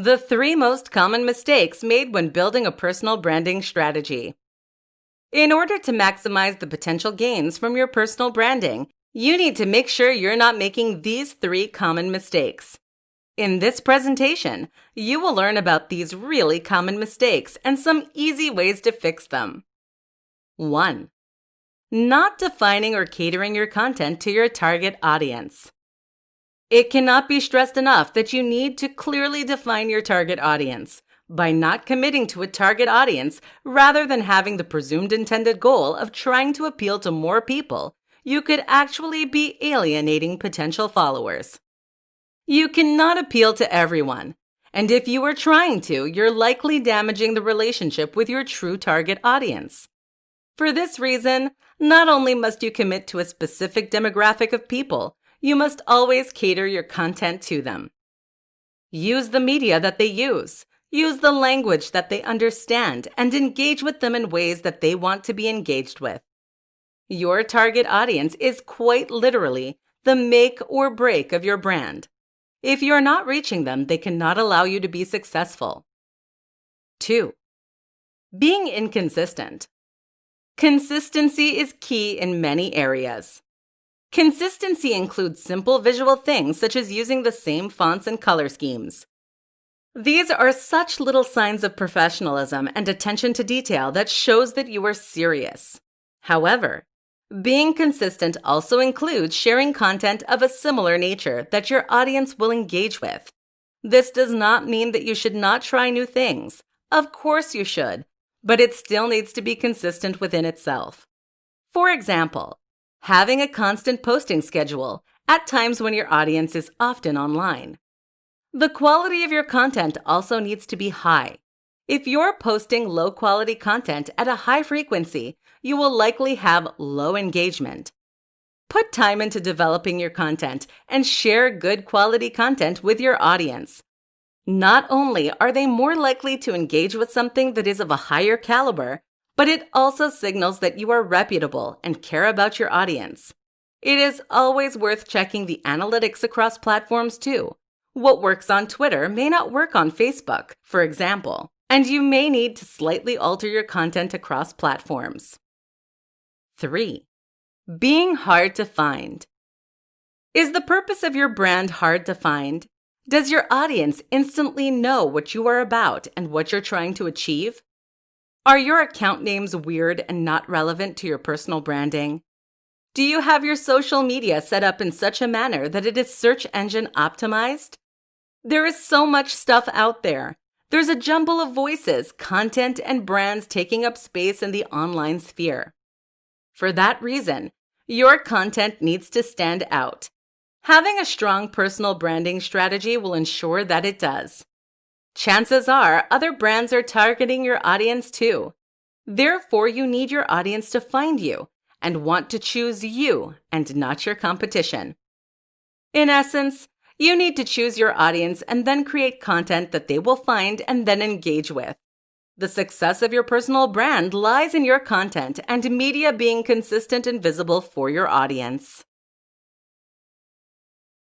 The 3 most common mistakes made when building a personal branding strategy. In order to maximize the potential gains from your personal branding, you need to make sure you're not making these 3 common mistakes. In this presentation, you will learn about these really common mistakes and some easy ways to fix them. 1. Not defining or catering your content to your target audience. It cannot be stressed enough that you need to clearly define your target audience. By not committing to a target audience, rather than having the presumed intended goal of trying to appeal to more people, you could actually be alienating potential followers. You cannot appeal to everyone, and if you are trying to, you're likely damaging the relationship with your true target audience. For this reason, not only must you commit to a specific demographic of people, you must always cater your content to them. Use the media that they use. Use the language that they understand and engage with them in ways that they want to be engaged with. Your target audience is quite literally the make or break of your brand. If you're not reaching them, they cannot allow you to be successful. 2. Being inconsistent. Consistency is key in many areas. Consistency includes simple visual things such as using the same fonts and color schemes. These are such little signs of professionalism and attention to detail that shows that you are serious. However, being consistent also includes sharing content of a similar nature that your audience will engage with. This does not mean that you should not try new things. Of course you should, but it still needs to be consistent within itself. For example, having a constant posting schedule at times when your audience is often online. The quality of your content also needs to be high. If you're posting low-quality content at a high frequency, you will likely have low engagement. Put time into developing your content and share good quality content with your audience. Not only are they more likely to engage with something that is of a higher caliber, but it also signals that you are reputable and care about your audience. It is always worth checking the analytics across platforms too. What works on Twitter may not work on Facebook, for example, and you may need to slightly alter your content across platforms. 3. Being hard to find. Is the purpose of your brand hard to find? Does your audience instantly know what you are about and what you're trying to achieve? Are your account names weird and not relevant to your personal branding? Do you have your social media set up in such a manner that it is search engine optimized? There is so much stuff out there. There's a jumble of voices, content, and brands taking up space in the online sphere. For that reason, your content needs to stand out. Having a strong personal branding strategy will ensure that it does. Chances are other brands are targeting your audience too. Therefore, you need your audience to find you and want to choose you and not your competition. In essence, you need to choose your audience and then create content that they will find and then engage with. The success of your personal brand lies in your content and media being consistent and visible for your audience.